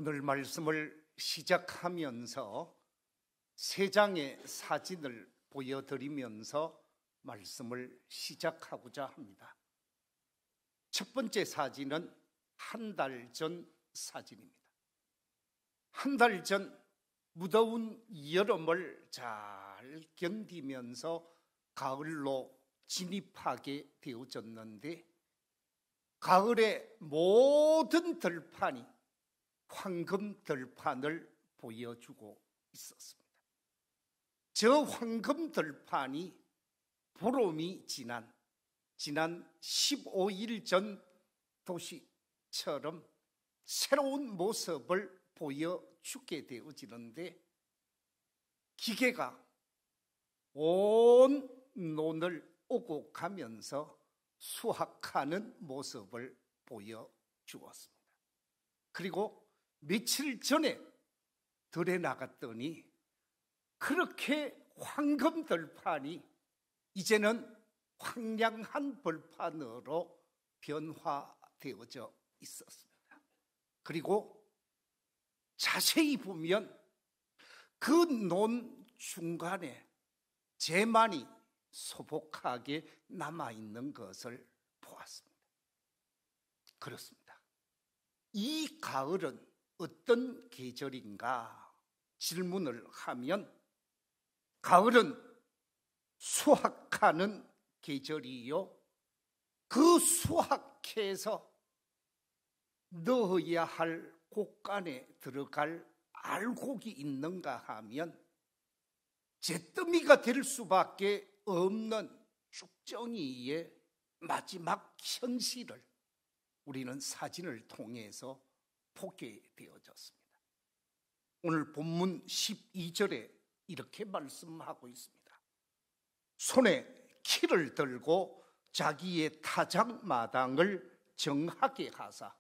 오늘 말씀을 시작하면서 세 장의 사진을 보여드리면서 말씀을 시작하고자 합니다. 첫 번째 사진은 한 달 전 사진입니다. 한 달 전 무더운 여름을 잘 견디면서 가을로 진입하게 되어졌는데, 가을의 모든 들판이 황금 들판을 보여주고 있었습니다. 저 황금 들판이 보름이 지난 15일 전 도시처럼 새로운 모습을 보여주게 되어지는데, 기계가 온 논을 오고 가면서 수확하는 모습을 보여주었습니다. 그리고 며칠 전에 들에 나갔더니 그렇게 황금 들판이 이제는 황량한 벌판으로 변화되어져 있었습니다. 그리고 자세히 보면 그 논 중간에 재만이 소복하게 남아있는 것을 보았습니다. 그렇습니다. 이 가을은 어떤 계절인가 질문을 하면, 가을은 수확하는 계절이요, 그 수확해서 넣어야 할 곡간에 들어갈 알곡이 있는가 하면 잿더미가 될 수밖에 없는 쭉정이의 마지막 현실을 우리는 사진을 통해서 보게 되어졌습니다. 오늘 본문 12절에 이렇게 말씀하고 있습니다. 손에 키를 들고 자기의 타작마당을 정하게 하사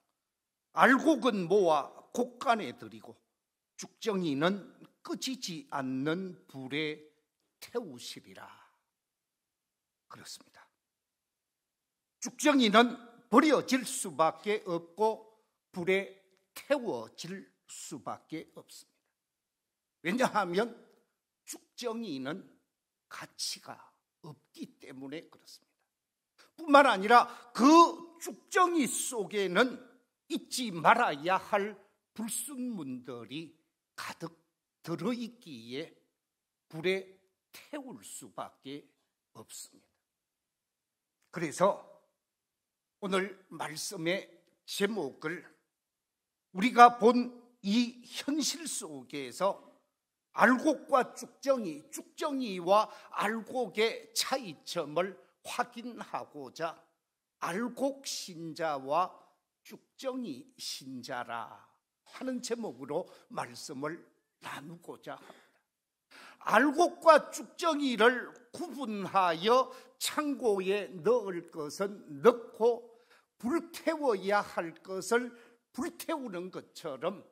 알곡은 모아 곡간에 들이고 쭉정이는 꺼지지 않는 불에 태우시리라. 그렇습니다. 쭉정이는 버려질 수밖에 없고 불에 태워질 수밖에 없습니다. 왜냐하면 쭉정이는 가치가 없기 때문에 그렇습니다. 뿐만 아니라 그 쭉정이 속에는 잊지 말아야 할 불순물들이 가득 들어있기에 불에 태울 수밖에 없습니다. 그래서 오늘 말씀의 제목을 우리가 본 이 현실 속에서 알곡과 쭉정이, 쭉정이와 알곡의 차이점을 확인하고자 알곡 신자와 쭉정이 신자라 하는 제목으로 말씀을 나누고자 합니다. 알곡과 쭉정이를 구분하여 창고에 넣을 것은 넣고 불태워야 할 것을 불태우는 것처럼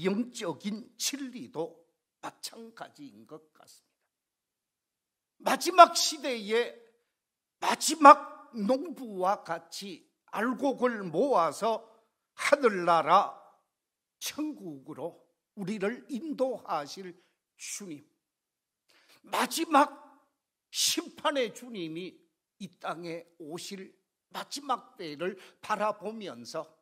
영적인 진리도 마찬가지인 것 같습니다. 마지막 시대의 마지막 농부와 같이 알곡을 모아서 하늘나라 천국으로 우리를 인도하실 주님, 마지막 심판의 주님이 이 땅에 오실 마지막 때를 바라보면서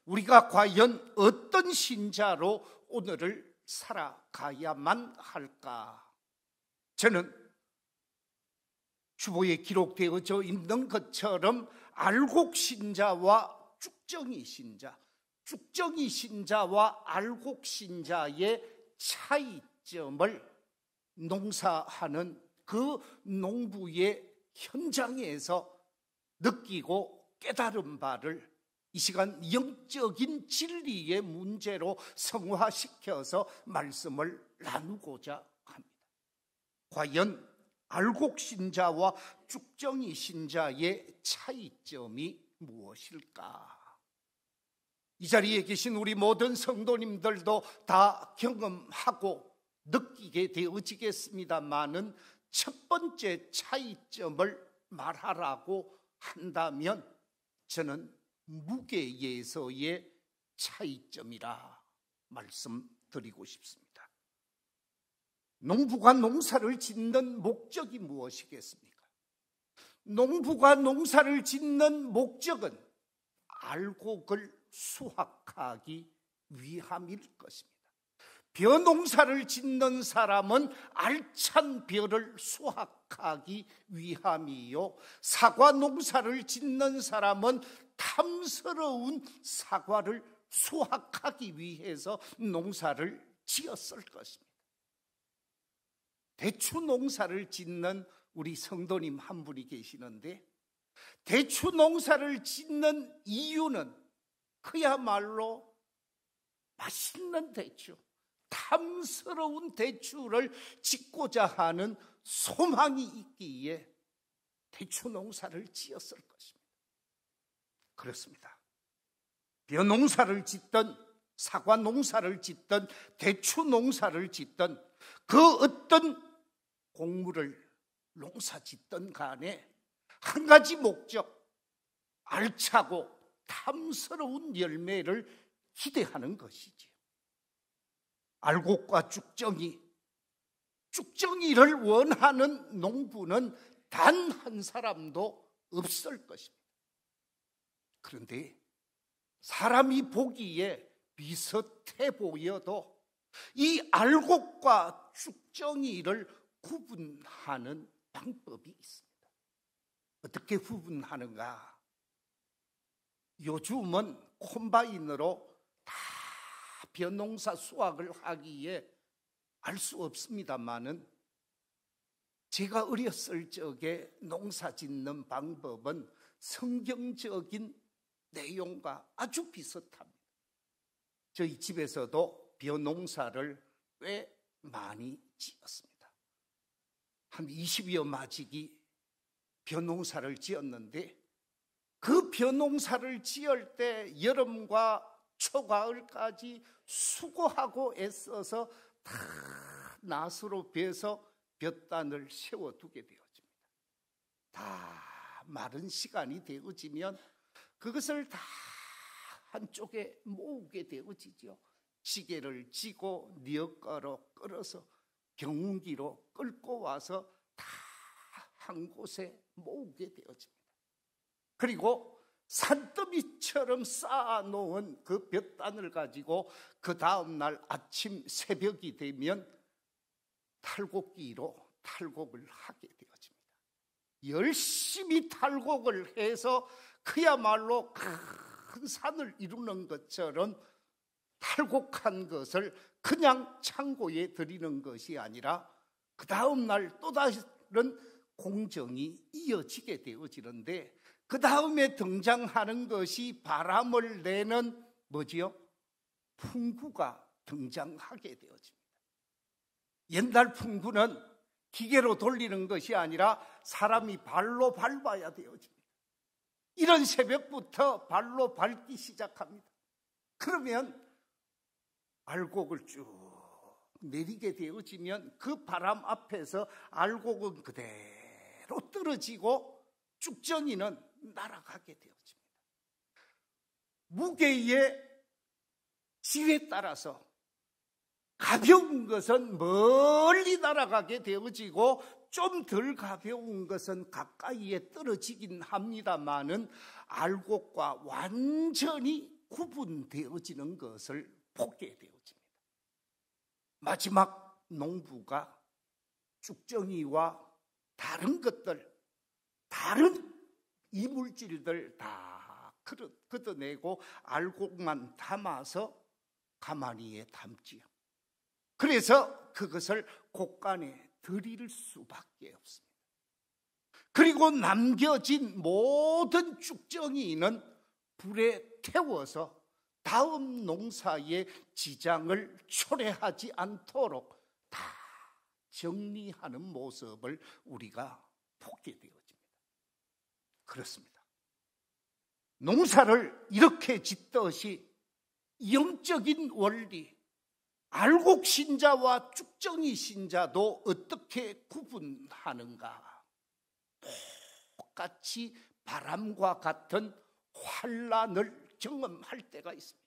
우리가 과연 어떤 신자로 오늘을 살아가야만 할까? 저는 주보에 기록되어져 있는 것처럼 알곡 신자와 쭉정이 신자, 쭉정이 신자와 알곡 신자의 차이점을 농사하는 그 농부의 현장에서 느끼고 깨달은 바를 이 시간 영적인 진리의 문제로 성화시켜서 말씀을 나누고자 합니다. 과연 알곡 신자와 쭉정이 신자의 차이점이 무엇일까? 이 자리에 계신 우리 모든 성도님들도 다 경험하고 느끼게 되어지겠습니다마는 첫 번째 차이점을 말하라고 한다면 저는 무게에서의 차이점이라 말씀드리고 싶습니다. 농부가 농사를 짓는 목적이 무엇이겠습니까? 농부가 농사를 짓는 목적은 알곡을 수확하기 위함일 것입니다. 벼농사를 짓는 사람은 알찬 벼를 수확하기 위함이요, 사과 농사를 짓는 사람은 탐스러운 사과를 수확하기 위해서 농사를 지었을 것입니다. 대추 농사를 짓는 우리 성도님 한 분이 계시는데, 대추 농사를 짓는 이유는 그야말로 맛있는 대추, 탐스러운 대추를 짓고자 하는 소망이 있기에 대추 농사를 지었을 것입니다. 그렇습니다. 벼 농사를 짓든 사과 농사를 짓든 대추 농사를 짓든 그 어떤 곡물을 농사 짓든 간에 한 가지 목적, 알차고 탐스러운 열매를 기대하는 것이지요. 알곡과 쭉정이를 원하는 농부는 단 한 사람도 없을 것입니다. 그런데 사람이 보기에 비슷해 보여도 이 알곡과 쭉정이를 구분하는 방법이 있습니다. 어떻게 구분하는가? 요즘은 콤바인으로 다 벼농사 수확을 하기에 알 수 없습니다마는, 제가 어렸을 적에 농사 짓는 방법은 성경적인 내용과 아주 비슷합니다. 저희 집에서도 벼농사를 꽤 많이 지었습니다. 한 20여 마지기 벼농사를 지었는데, 그 벼농사를 지을 때 여름과 초가을까지 수고하고 애써서 다 낫으로 베서 볕단을 세워두게 되어집니다. 다 마른 시간이 되어지면 그것을 다 한쪽에 모으게 되어지죠. 지게를 지고 뉘어가로 끌어서 경운기로 끌고 와서 다 한 곳에 모으게 되어집니다. 그리고 산더미처럼 쌓아놓은 그 볕단을 가지고 그 다음날 아침 새벽이 되면 탈곡기로 탈곡을 하게 되어집니다. 열심히 탈곡을 해서 그야말로 큰 산을 이루는 것처럼 탈곡한 것을 그냥 창고에 들이는 것이 아니라 그 다음날 또 다른 공정이 이어지게 되어지는데, 그 다음에 등장하는 것이 바람을 내는 뭐지요? 풍구가 등장하게 되어집니다. 옛날 풍구는 기계로 돌리는 것이 아니라 사람이 발로 밟아야 되어집니다. 이런 새벽부터 발로 밟기 시작합니다. 그러면 알곡을 쭉 내리게 되어지면 그 바람 앞에서 알곡은 그대로 떨어지고 쭉정이는 날아가게 되어집니다. 무게의 질에 따라서 가벼운 것은 멀리 날아가게 되어지고 좀 덜 가벼운 것은 가까이에 떨어지긴 합니다마는 알곡과 완전히 구분되어지는 것을 보게 되어집니다. 마지막 농부가 쭉정이와 다른 것들, 다른 이물질들 다 걷어내고 알곡만 담아서 가마니에 담지요. 그래서 그것을 곡간에 들일 수밖에 없습니다. 그리고 남겨진 모든 쭉정이는 불에 태워서 다음 농사의 지장을 초래하지 않도록 다 정리하는 모습을 우리가 보게 되어집니다. 그렇습니다. 농사를 이렇게 짓듯이 영적인 원리, 알곡 신자와 쭉정이 신자도 어떻게 구분하는가? 똑같이 바람과 같은 환난을 경험할 때가 있습니다.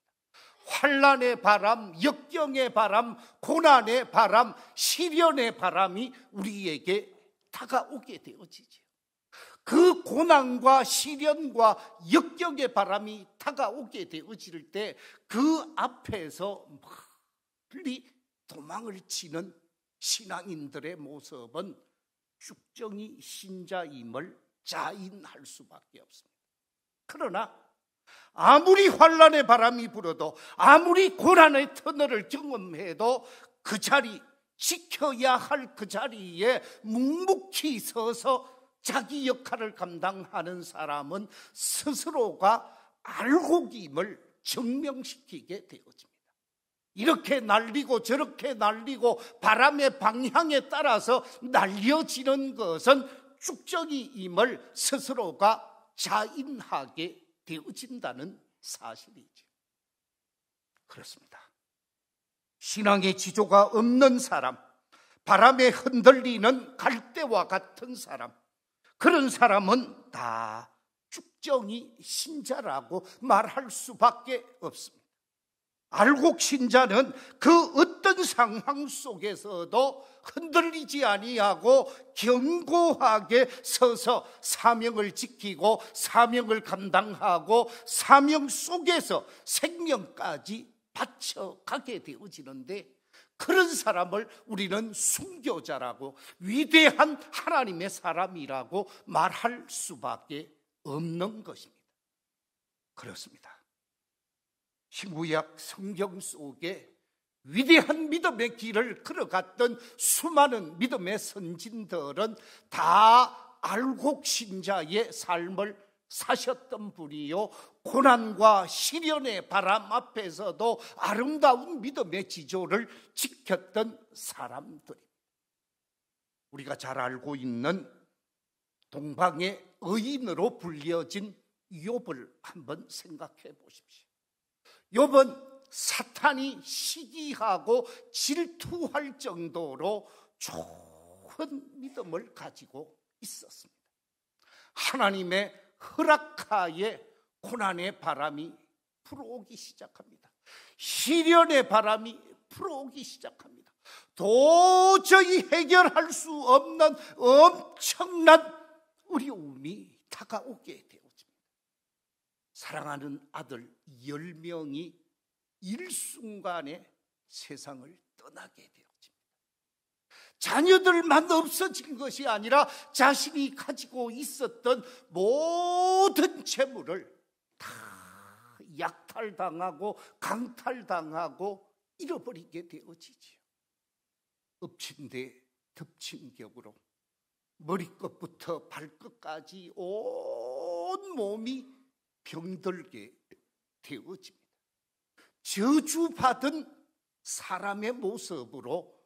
환난의 바람, 역경의 바람, 고난의 바람, 시련의 바람이 우리에게 다가오게 되어지죠. 그 고난과 시련과 역경의 바람이 다가오게 되어질 때 그 앞에서 멀리 도망을 치는 신앙인들의 모습은 쭉정이 신자임을 자인할 수밖에 없습니다. 그러나 아무리 환난의 바람이 불어도, 아무리 고난의 터널을 경험해도 그 자리, 지켜야 할 그 자리에 묵묵히 서서 자기 역할을 감당하는 사람은 스스로가 알곡임을 증명시키게 되어집니다. 이렇게 날리고 저렇게 날리고 바람의 방향에 따라서 날려지는 것은 쭉정이임을 스스로가 자인하게 되어진다는 사실이죠. 그렇습니다. 신앙의 지조가 없는 사람, 바람에 흔들리는 갈대와 같은 사람, 그런 사람은 다 쭉정이 신자라고 말할 수밖에 없습니다. 알곡 신자는 그 어떤 상황 속에서도 흔들리지 아니하고 견고하게 서서 사명을 지키고 사명을 감당하고 사명 속에서 생명까지 바쳐가게 되어지는데, 그런 사람을 우리는 순교자라고, 위대한 하나님의 사람이라고 말할 수밖에 없는 것입니다. 그렇습니다. 신구약 성경 속에 위대한 믿음의 길을 걸어갔던 수많은 믿음의 선진들은 다 알곡 신자의 삶을 사셨던 분이요, 고난과 시련의 바람 앞에서도 아름다운 믿음의 지조를 지켰던 사람들입니다. 우리가 잘 알고 있는 동방의 의인으로 불려진 욥을 한번 생각해 보십시오. 욥은 사탄이 시기하고 질투할 정도로 좋은 믿음을 가지고 있었습니다. 하나님의 허락하에 고난의 바람이 불어오기 시작합니다. 시련의 바람이 불어오기 시작합니다. 도저히 해결할 수 없는 엄청난 어려움이 다가오게 되어집니다. 사랑하는 아들 10명이 일순간에 세상을 떠나게 되어집니다. 자녀들만 없어진 것이 아니라 자신이 가지고 있었던 모든 재물을 다 약탈당하고 강탈당하고 잃어버리게 되어지지요. 엎친 데 덮친 격으로 머리끝부터 발끝까지 온 몸이 병들게 되어집니다. 저주받은 사람의 모습으로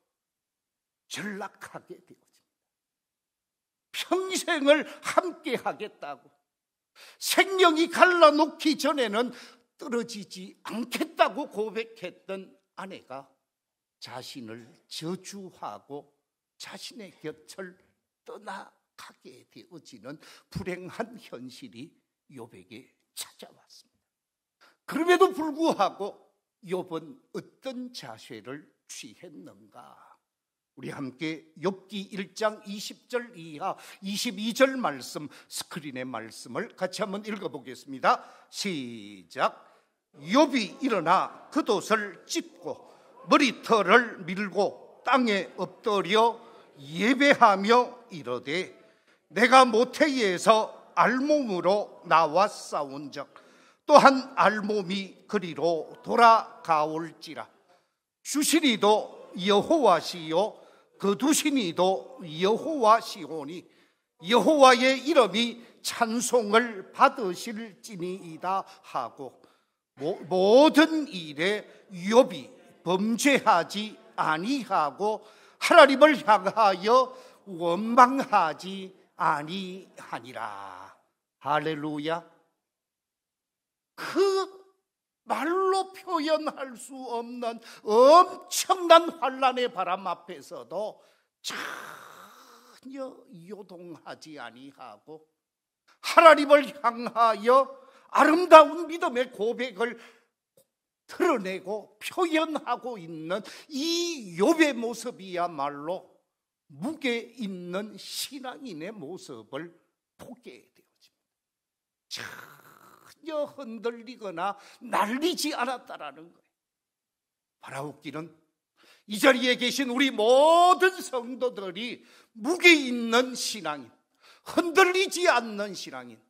전락하게 되어집니다. 평생을 함께 하겠다고, 생명이 갈라놓기 전에는 떨어지지 않겠다고 고백했던 아내가 자신을 저주하고 자신의 곁을 떠나가게 되어지는 불행한 현실이 욥에게 찾아왔습니다. 그럼에도 불구하고 욥은 어떤 자세를 취했는가? 우리 함께 욥기 1장 20절 이하 22절 말씀, 스크린의 말씀을 같이 한번 읽어보겠습니다. 시작. 욥이 일어나 겉옷을 찢고 머리털을 밀고 땅에 엎드려 예배하며 이르되, 내가 모태에서 알몸으로 나와 싸운즉 또한 알몸이 그리로 돌아가올지라. 주시니도 여호와시요 거두시니도 여호와시오니 여호와의 이름이 찬송을 받으실지니이다 하고, 모든 일에 욥이 범죄하지 아니하고 하나님을 향하여 원망하지 아니하니라. 할렐루야. 그 말로 표현할 수 없는 엄청난 환난의 바람 앞에서도 전혀 요동하지 아니하고 하나님을 향하여 아름다운 믿음의 고백을 드러내고 표현하고 있는 이 욥의 모습이야말로 무게 있는 신앙인의 모습을 보게 되어집니다. 전혀 흔들리거나 날리지 않았다라는 거예요. 바라옵기는 이 자리에 계신 우리 모든 성도들이 무게 있는 신앙인, 흔들리지 않는 신앙인,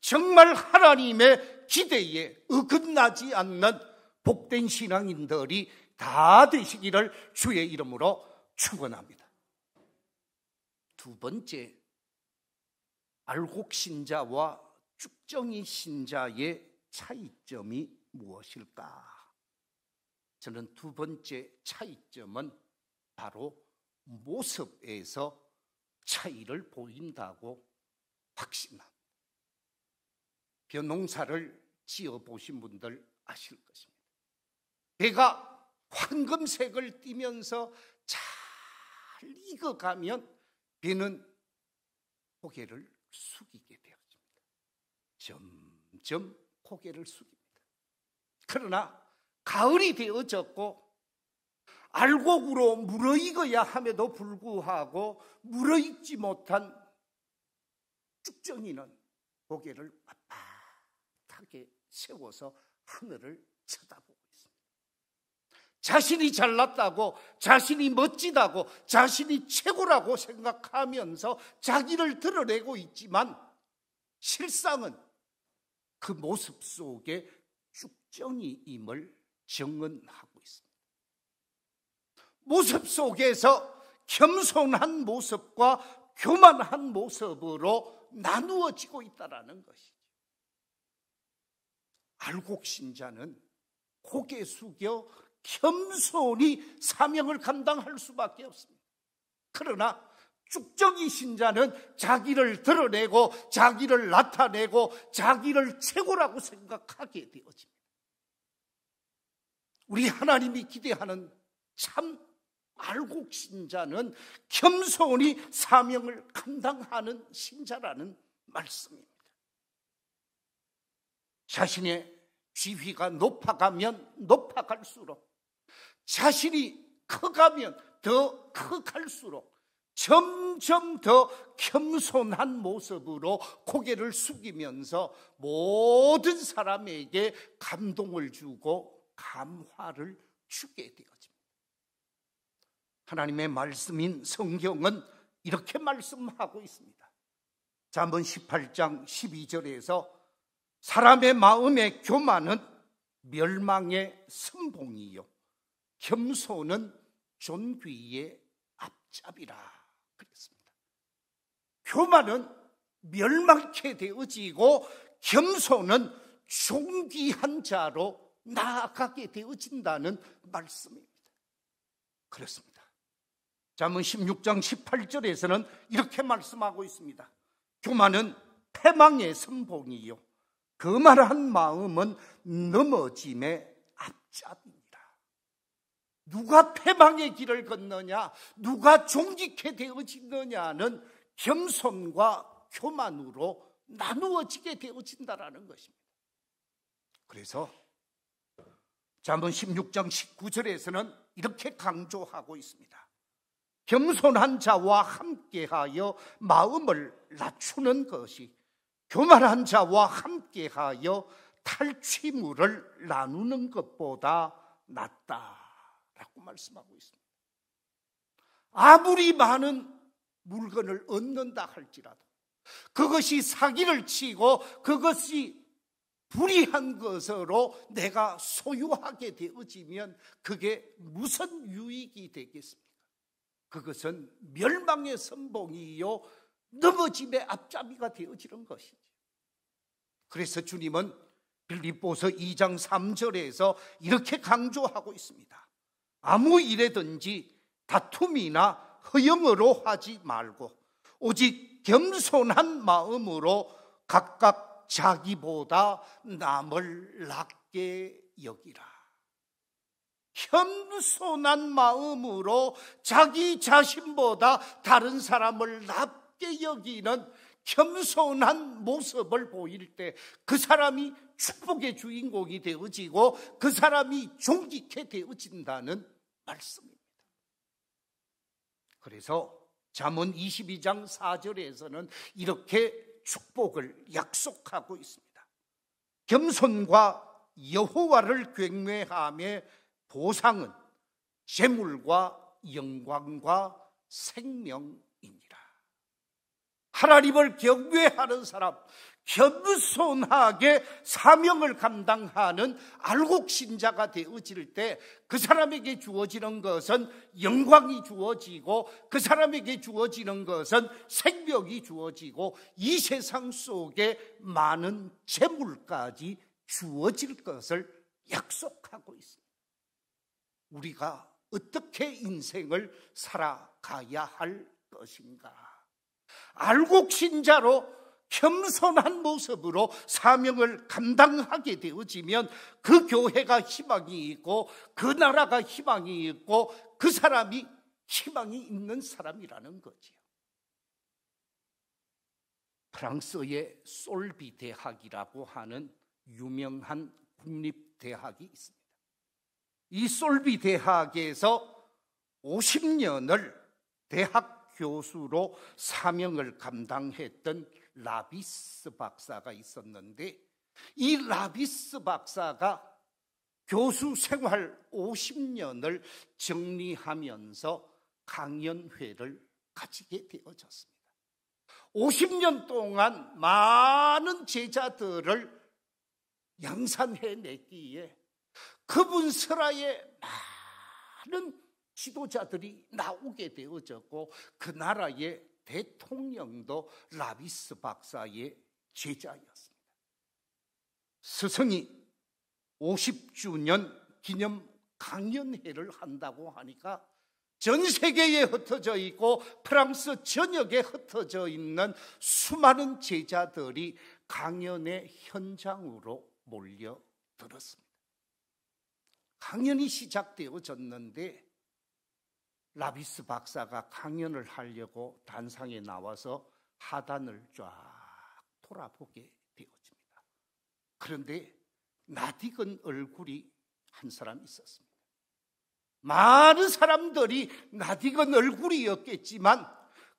정말 하나님의 기대에 어긋나지 않는 복된 신앙인들이 다 되시기를 주의 이름으로 축원합니다. 두 번째, 알곡 신자와 쭉정이 신자의 차이점이 무엇일까? 저는 두 번째 차이점은 바로 모습에서 차이를 보인다고 확신합니다. 벼농사를 지어보신 분들 아실 것입니다. 배가 황금색을 띠면서 잘 익어가면 배는 고개를 숙이게 되어집니다. 점점 고개를 숙입니다. 그러나 가을이 되어졌고 알곡으로 물어익어야 함에도 불구하고 물어익지 못한 쭉정이는 고개를 빳빳하게 세워서 하늘을 쳐다보고 있습니다. 자신이 잘났다고, 자신이 멋지다고, 자신이 최고라고 생각하면서 자기를 드러내고 있지만 실상은 그 모습 속에 쭉정이임을 증언하고 있습니다. 모습 속에서 겸손한 모습과 교만한 모습으로 나누어지고 있다는 것이죠. 알곡 신자는 고개 숙여 겸손히 사명을 감당할 수밖에 없습니다. 그러나 쭉정이 신자는 자기를 드러내고 자기를 나타내고 자기를 최고라고 생각하게 되어집니다. 우리 하나님이 기대하는 참 알곡 신자는 겸손히 사명을 감당하는 신자라는 말씀입니다. 자신의 지위가 높아가면 높아갈수록, 자신이 커가면 더 커갈수록 점점 더 겸손한 모습으로 고개를 숙이면서 모든 사람에게 감동을 주고 감화를 주게 되어집니다. 하나님의 말씀인 성경은 이렇게 말씀하고 있습니다. 잠언 18장 12절에서 사람의 마음의 교만은 멸망의 선봉이요 겸손은 존귀의 앞잡이라 그랬습니다. 교만은 멸망케 되어지고 겸손은 존귀한 자로 나아가게 되어진다는 말씀입니다. 그렇습니다. 잠언 16장 18절에서는 이렇게 말씀하고 있습니다. 교만은 패망의 선봉이요 거만한 마음은 넘어짐의 앞잡이니라. 누가 패망의 길을 걷느냐, 누가 존귀케 되어지느냐는 겸손과 교만으로 나누어지게 되어진다라는 것입니다. 그래서 잠언 16장 19절에서는 이렇게 강조하고 있습니다. 겸손한 자와 함께하여 마음을 낮추는 것이 교만한 자와 함께하여 탈취물을 나누는 것보다 낫다라고 말씀하고 있습니다. 아무리 많은 물건을 얻는다 할지라도 그것이 사기를 치고 그것이 불의한 것으로 내가 소유하게 되어지면 그게 무슨 유익이 되겠습니까? 그것은 멸망의 선봉이요 넘어짐의 앞잡이가 되어지는 것이죠. 그래서 주님은 빌립보서 2장 3절에서 이렇게 강조하고 있습니다. 아무 일에든지 다툼이나 허영으로 하지 말고 오직 겸손한 마음으로 각각 자기보다 남을 낮게 여기라. 겸손한 마음으로 자기 자신보다 다른 사람을 낮게 여기는 겸손한 모습을 보일 때 그 사람이 축복의 주인공이 되어지고 그 사람이 존귀케 되어진다는 말씀입니다. 그래서 잠언 22장 4절에서는 이렇게 축복을 약속하고 있습니다. 겸손과 여호와를 경외함의 보상은 재물과 영광과 생명이니라. 하나님을 경외하는 사람, 겸손하게 사명을 감당하는 알곡신자가 되어질 때 그 사람에게 주어지는 것은 영광이 주어지고 그 사람에게 주어지는 것은 생명이 주어지고 이 세상 속에 많은 재물까지 주어질 것을 약속하고 있습니다. 우리가 어떻게 인생을 살아가야 할 것인가? 알곡신자로 겸손한 모습으로 사명을 감당하게 되어지면 그 교회가 희망이 있고 그 나라가 희망이 있고 그 사람이 희망이 있는 사람이라는 거지요. 프랑스의 솔비 대학이라고 하는 유명한 국립대학이 있습니다. 이 솔비 대학에서 50년을 대학 교수로 사명을 감당했던 라비스 박사가 있었는데 이 라비스 박사가 교수 생활 50년을 정리하면서 강연회를 가지게 되어졌습니다. 50년 동안 많은 제자들을 양산해냈기에 그분 설하에 많은 지도자들이 나오게 되어졌고 그 나라의 대통령도 라비스 박사의 제자였습니다. 스승이 50주년 기념 강연회를 한다고 하니까 전 세계에 흩어져 있고 프랑스 전역에 흩어져 있는 수많은 제자들이 강연의 현장으로 몰려들었습니다. 강연이 시작되어졌는데 라비스 박사가 강연을 하려고 단상에 나와서 하단을 쫙 돌아보게 되어집니다. 그런데 낯익은 얼굴이 한 사람 있었습니다. 많은 사람들이 낯익은 얼굴이었겠지만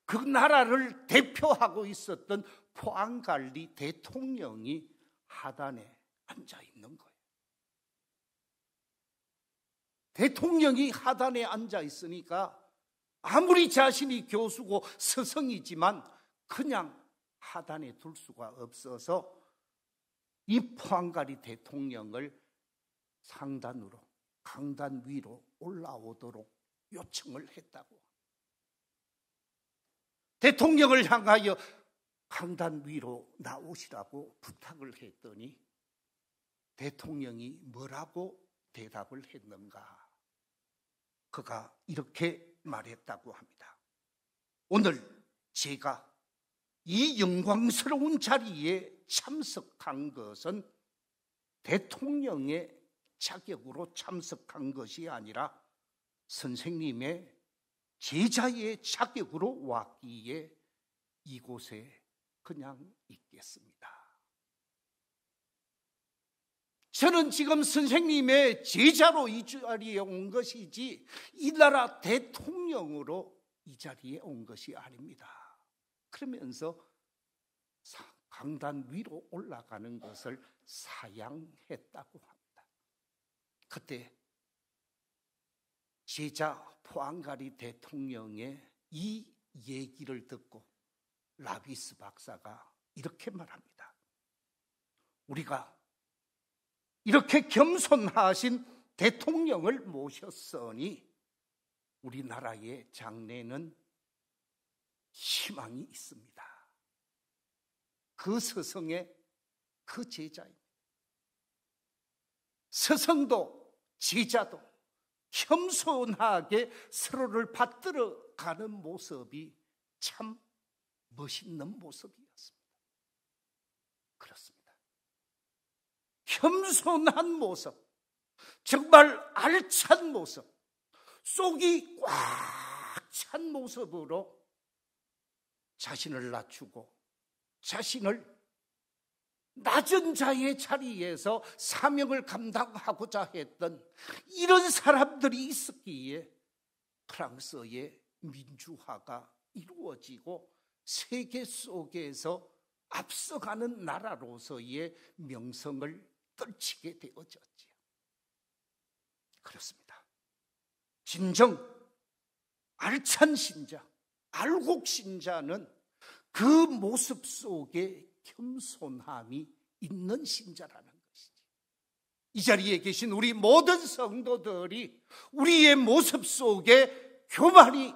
그 나라를 대표하고 있었던 포앙갈리 대통령이 하단에 앉아 있는 거예요. 대통령이 하단에 앉아 있으니까 아무리 자신이 교수고 스승이지만 그냥 하단에 둘 수가 없어서 이 포앙갈리 대통령을 상단으로 강단 위로 올라오도록 요청을 했다고. 대통령을 향하여 강단 위로 나오시라고 부탁을 했더니 대통령이 뭐라고 대답을 했는가? 그가 이렇게 말했다고 합니다. 오늘 제가 이 영광스러운 자리에 참석한 것은 대통령의 자격으로 참석한 것이 아니라 선생님의 제자의 자격으로 왔기에 이곳에 그냥 있겠습니다. 저는 지금 선생님의 제자로 이 자리에 온 것이지 이 나라 대통령으로 이 자리에 온 것이 아닙니다. 그러면서 강단 위로 올라가는 것을 사양했다고 합니다. 그때 제자 포앙갈리 대통령의 이 얘기를 듣고 라비스 박사가 이렇게 말합니다. 우리가 이렇게 겸손하신 대통령을 모셨으니 우리나라의 장래는 희망이 있습니다. 그 스승의 그 제자입니다. 스승도 제자도 겸손하게 서로를 받들어 가는 모습이 참 멋있는 모습이었습니다. 그렇습니다. 겸손한 모습, 정말 알찬 모습, 속이 꽉 찬 모습으로 자신을 낮추고 자신을 낮은 자의 자리에서 사명을 감당하고자 했던 이런 사람들이 있었기에 프랑스의 민주화가 이루어지고 세계 속에서 앞서가는 나라로서의 명성을 떨치게 되어졌지요. 그렇습니다. 진정 알찬 신자, 알곡 신자는 그 모습 속에 겸손함이 있는 신자라는 것이지. 이 자리에 계신 우리 모든 성도들이 우리의 모습 속에 교만이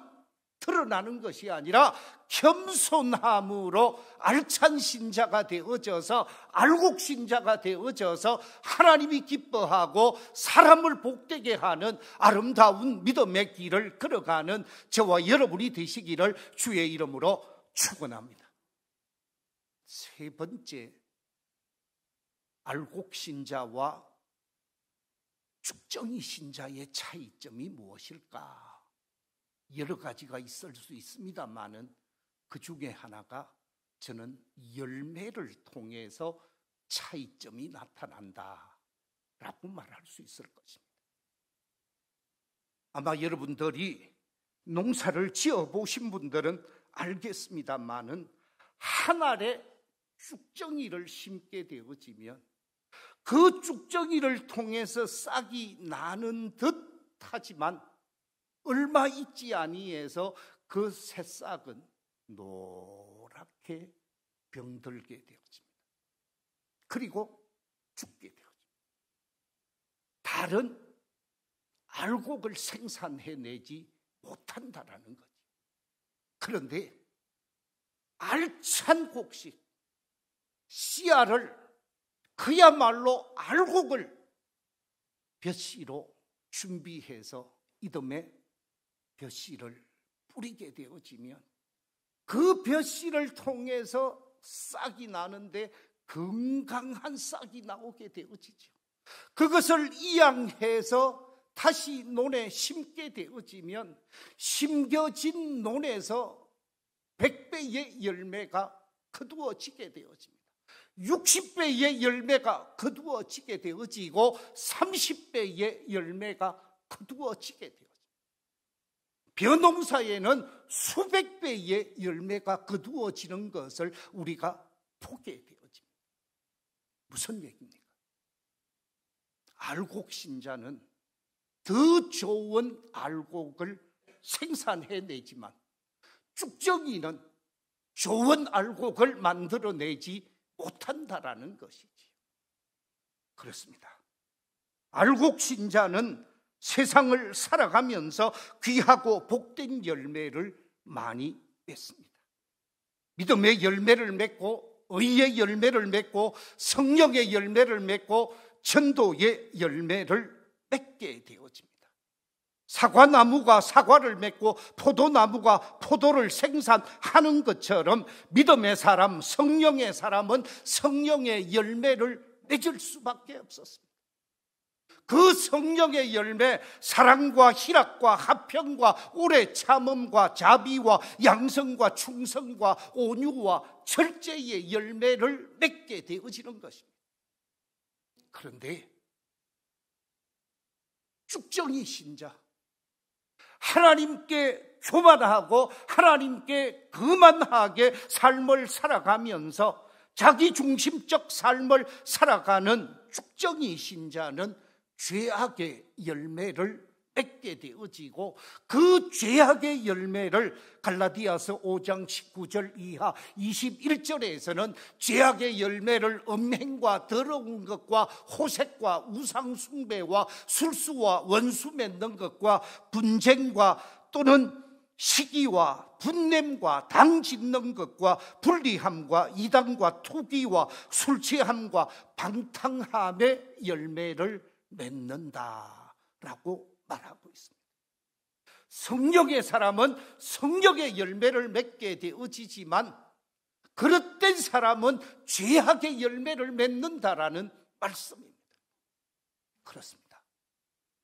드러나는 것이 아니라 겸손함으로 알찬 신자가 되어져서 알곡 신자가 되어져서 하나님이 기뻐하고 사람을 복되게 하는 아름다운 믿음의 길을 걸어가는 저와 여러분이 되시기를 주의 이름으로 축원합니다. 세 번째, 알곡 신자와 죽정이 신자의 차이점이 무엇일까? 여러 가지가 있을 수 있습니다만은 그 중에 하나가 저는 열매를 통해서 차이점이 나타난다라고 말할 수 있을 것입니다. 아마 여러분들이 농사를 지어보신 분들은 알겠습니다만은 한 알에 쭉정이를 심게 되어지면 그 쭉정이를 통해서 싹이 나는 듯 하지만 얼마 있지 아니해서 그 새싹은 노랗게 병들게 되어집니다. 그리고 죽게 되어집니다. 다른 알곡을 생산해내지 못한다라는 거지. 그런데 알찬 곡식, 씨알을 그야말로 알곡을 벼씨로 준비해서 이듬해 벼씨를 뿌리게 되어지면 그 벼씨를 통해서 싹이 나는데 건강한 싹이 나오게 되어지죠. 그것을 이양해서 다시 논에 심게 되어지면 심겨진 논에서 100배의 열매가 거두어지게 되어집니다. 60배의 열매가 거두어지게 되어지고 30배의 열매가 거두어지게 되어집니다. 벼농사에는 수백 배의 열매가 거두어지는 것을 우리가 보게 되어집니다. 무슨 얘기입니까? 알곡 신자는 더 좋은 알곡을 생산해내지만 쭉정이는 좋은 알곡을 만들어내지 못한다라는 것이지. 그렇습니다. 알곡 신자는 세상을 살아가면서 귀하고 복된 열매를 많이 맺습니다. 믿음의 열매를 맺고 의의 열매를 맺고 성령의 열매를 맺고 전도의 열매를 맺게 되어집니다. 사과나무가 사과를 맺고 포도나무가 포도를 생산하는 것처럼 믿음의 사람, 성령의 사람은 성령의 열매를 맺을 수밖에 없었습니다. 그 성령의 열매, 사랑과 희락과 화평과 오래 참음과 자비와 양성과 충성과 온유와 절제의 열매를 맺게 되어지는 것입니다. 그런데 쭉정이 신자, 하나님께 교만하고 하나님께 거만하게 삶을 살아가면서 자기 중심적 삶을 살아가는 쭉정이 신자는 죄악의 열매를 맺게 되어지고 그 죄악의 열매를 갈라디아서 5장 19절 이하 21절에서는 죄악의 열매를 음행과 더러운 것과 호색과 우상숭배와 술수와 원수 맺는 것과 분쟁과 또는 시기와 분냄과 당 짓는 것과 불리함과 이단과 투기와 술 취함과 방탕함의 열매를 맺는다라고 말하고 있습니다. 성령의 사람은 성령의 열매를 맺게 되어지지만 그릇된 사람은 죄악의 열매를 맺는다라는 말씀입니다. 그렇습니다.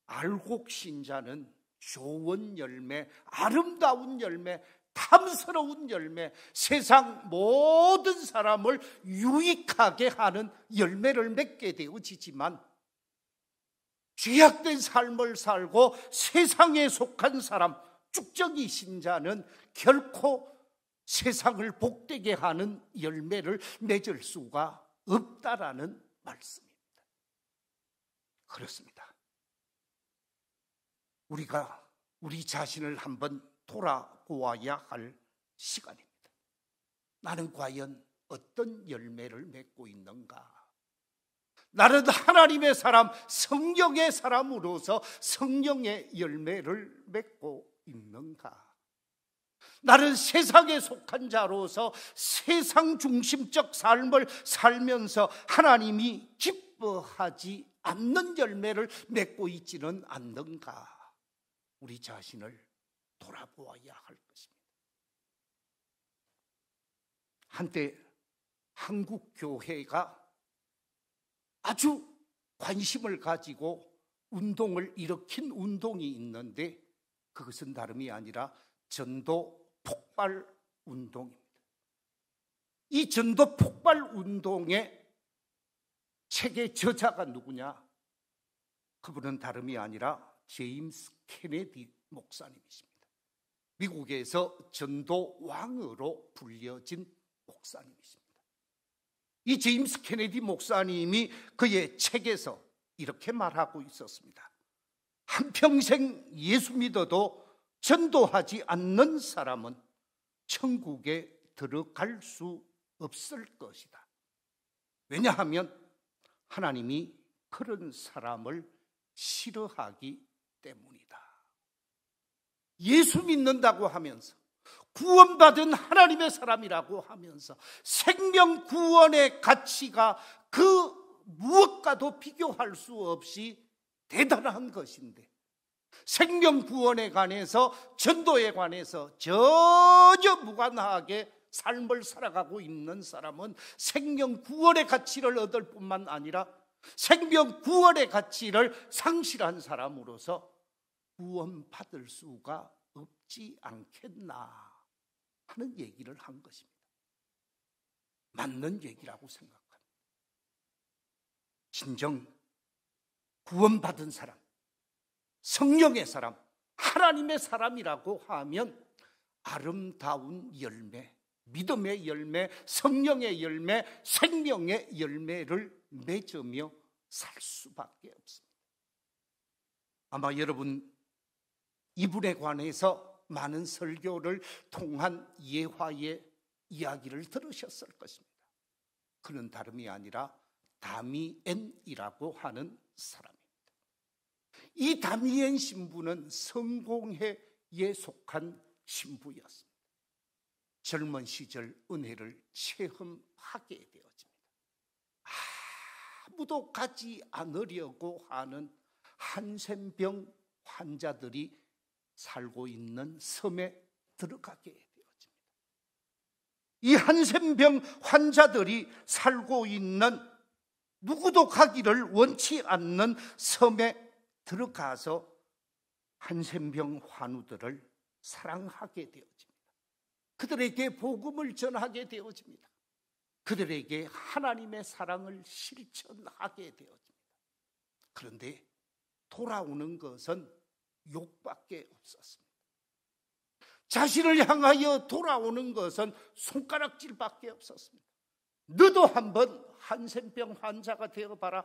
알곡 신자는 좋은 열매, 아름다운 열매, 탐스러운 열매, 세상 모든 사람을 유익하게 하는 열매를 맺게 되어지지만, 죄악된 삶을 살고 세상에 속한 사람, 쭉정이 신자는 결코 세상을 복되게 하는 열매를 맺을 수가 없다라는 말씀입니다. 그렇습니다. 우리가 우리 자신을 한번 돌아보아야 할 시간입니다. 나는 과연 어떤 열매를 맺고 있는가? 나는 하나님의 사람, 성령의 사람으로서 성령의 열매를 맺고 있는가? 나는 세상에 속한 자로서 세상 중심적 삶을 살면서 하나님이 기뻐하지 않는 열매를 맺고 있지는 않는가? 우리 자신을 돌아보아야 할 것입니다. 한때 한국 교회가 아주 관심을 가지고 운동을 일으킨 운동이 있는데, 그것은 다름이 아니라 전도 폭발 운동입니다. 이 전도 폭발 운동의 책의 저자가 누구냐? 그분은 다름이 아니라 제임스 케네디 목사님이십니다. 미국에서 전도 왕으로 불려진 목사님이십니다. 이 제임스 케네디 목사님이 그의 책에서 이렇게 말하고 있었습니다. 한평생 예수 믿어도 전도하지 않는 사람은 천국에 들어갈 수 없을 것이다. 왜냐하면 하나님이 그런 사람을 싫어하기 때문이다. 예수 믿는다고 하면서, 구원받은 하나님의 사람이라고 하면서 생명 구원의 가치가 그 무엇과도 비교할 수 없이 대단한 것인데, 생명 구원에 관해서, 전도에 관해서 전혀 무관하게 삶을 살아가고 있는 사람은 생명 구원의 가치를 얻을 뿐만 아니라 생명 구원의 가치를 상실한 사람으로서 구원받을 수가 없지 않겠나 하는 얘기를 한 것입니다. 맞는 얘기라고 생각합니다. 진정 구원받은 사람, 성령의 사람, 하나님의 사람이라고 하면 아름다운 열매, 믿음의 열매, 성령의 열매, 생명의 열매를 맺으며 살 수밖에 없습니다. 아마 여러분 이분에 관해서 많은 설교를 통한 예화의 이야기를 들으셨을 것입니다. 그는 다름이 아니라 다미엔이라고 하는 사람입니다. 이 다미엔 신부는 성공회에 속한 신부였습니다. 젊은 시절 은혜를 체험하게 되어집니다. 아무도 가지 않으려고 하는 한센병 환자들이 살고 있는 섬에 들어가게 되어집니다. 이 한센병 환자들이 살고 있는, 누구도 가기를 원치 않는 섬에 들어가서 한센병 환우들을 사랑하게 되어집니다. 그들에게 복음을 전하게 되어집니다. 그들에게 하나님의 사랑을 실천하게 되어집니다. 그런데 돌아오는 것은 욕밖에 없었습니다. 자신을 향하여 돌아오는 것은 손가락질밖에 없었습니다. 너도 한번 한센병 환자가 되어봐라.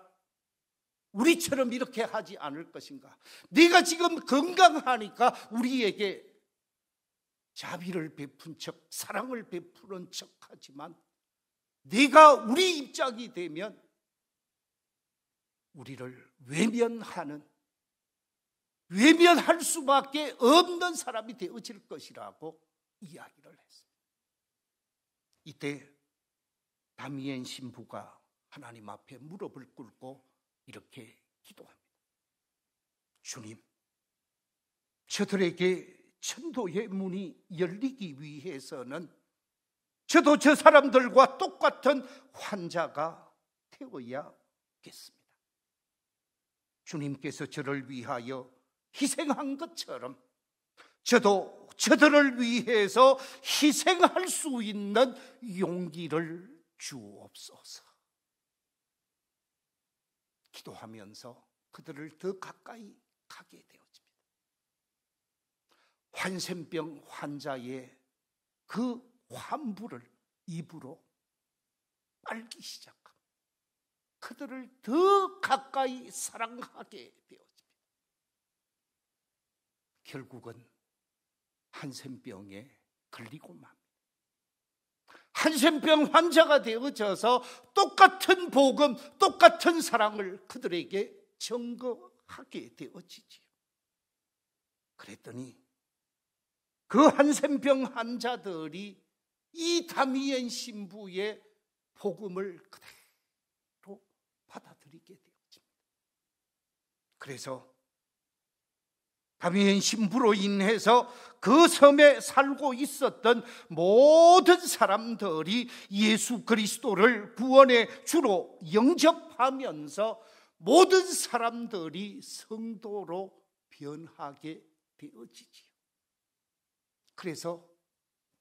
우리처럼 이렇게 하지 않을 것인가? 네가 지금 건강하니까 우리에게 자비를 베푼 척, 사랑을 베푸는 척 하지만, 네가 우리 입장이 되면 우리를 외면할 수밖에 없는 사람이 되어질 것이라고 이야기를 했습니다. 이때 다미엔 신부가 하나님 앞에 무릎을 꿇고 이렇게 기도합니다. 주님, 저들에게 전도의 문이 열리기 위해서는 저도 저 사람들과 똑같은 환자가 되어야겠습니다. 주님께서 저를 위하여 희생한 것처럼 저도 저들을 위해서 희생할 수 있는 용기를 주옵소서. 기도하면서 그들을 더 가까이 가게 되어집니다. 환센병 환자의 그 환부를 입으로 빨기 시작합니다. 그들을 더 가까이 사랑하게 되어집니다. 결국은 한센병에 걸리고 맙니다. 한센병 환자가 되어져서 똑같은 복음, 똑같은 사랑을 그들에게 증거하게 되어지지요. 그랬더니 그 한센병 환자들이 이 다미엔 신부의 복음을 그대로 받아들이게 되어집니다. 그래서 다미엔 신부로 인해서 그 섬에 살고 있었던 모든 사람들이 예수 그리스도를 구원의 주로 영접하면서 모든 사람들이 성도로 변하게 되어지지요. 그래서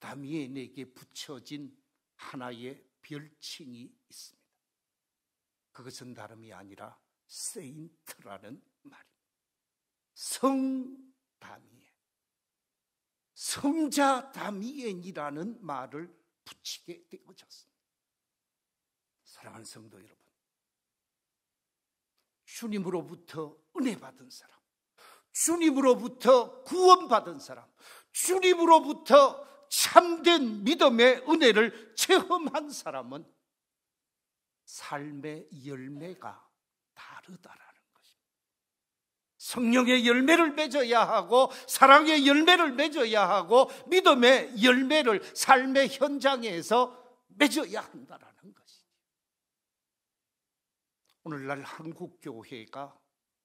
다미엔에게 붙여진 하나의 별칭이 있습니다. 그것은 다름이 아니라 세인트라는 말입니다. 성 다미엔, 성자 다미엔이라는 말을 붙이게 되어졌습니다. 사랑하는 성도 여러분, 주님으로부터 은혜 받은 사람, 주님으로부터 구원받은 사람, 주님으로부터 참된 믿음의 은혜를 체험한 사람은 삶의 열매가 다르다라는 것입니다. 성령의 열매를 맺어야 하고, 사랑의 열매를 맺어야 하고, 믿음의 열매를 삶의 현장에서 맺어야 한다라는 것이죠. 오늘날 한국교회가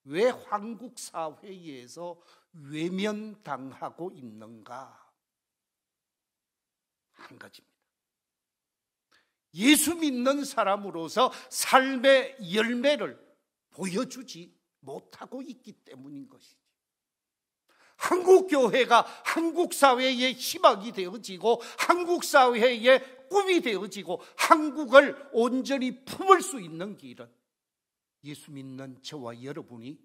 왜 한국 사회에서 외면당하고 있는가? 한 가지입니다. 예수 믿는 사람으로서 삶의 열매를 보여주지 못하고 있기 때문인 것이지. 한국교회가 한국 사회의 희망이 되어지고, 한국 사회의 꿈이 되어지고, 한국을 온전히 품을 수 있는 길은 예수 믿는 저와 여러분이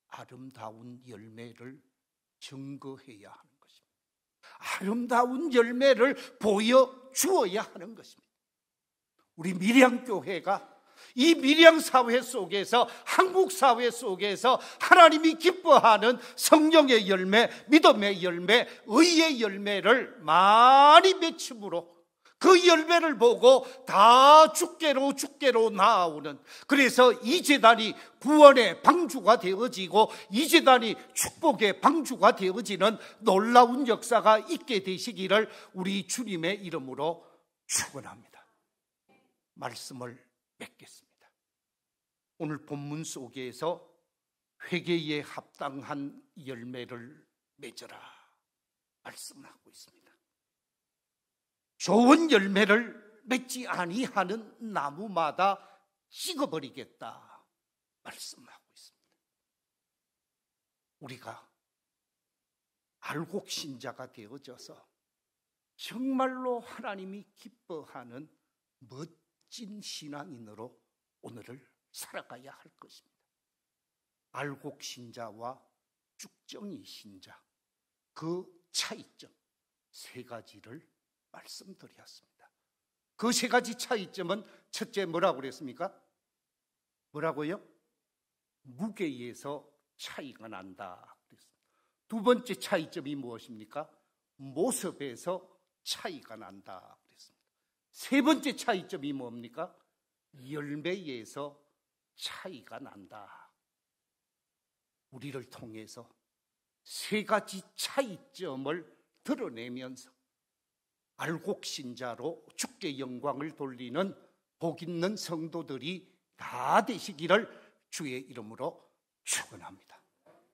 아름다운 열매를 증거해야 하는 것입니다. 아름다운 열매를 보여주어야 하는 것입니다. 우리 밀양교회가 이 밀양사회 속에서, 한국 사회 속에서 하나님이 기뻐하는 성령의 열매, 믿음의 열매, 의의 열매를 많이 맺힘으로 그 열매를 보고 다 주께로 나아오는, 그래서 이 제단이 구원의 방주가 되어지고 이 제단이 축복의 방주가 되어지는 놀라운 역사가 있게 되시기를 우리 주님의 이름으로 축원합니다. 말씀을 맺겠습니다. 오늘 본문 속에서 회개에 합당한 열매를 맺어라 말씀하고 있습니다. 좋은 열매를 맺지 아니하는 나무마다 찍어버리겠다 말씀하고 있습니다. 우리가 알곡신자가 되어져서 정말로 하나님이 기뻐하는 멋진 신앙인으로 오늘을 살아가야 할 것입니다. 알곡신자와 쭉정이 신자, 그 차이점 세 가지를 말씀드렸습니다. 그 세 가지 차이점은 첫째 뭐라고 그랬습니까? 뭐라고요? 무게에서 차이가 난다 그랬습니다. 두 번째 차이점이 무엇입니까? 모습에서 차이가 난다 그랬습니다. 세 번째 차이점이 뭡니까? 열매에서 차이가 난다. 우리를 통해서 세 가지 차이점을 드러내면서 알곡신자로 주께 영광을 돌리는 복 있는 성도들이 다 되시기를 주의 이름으로 축원합니다.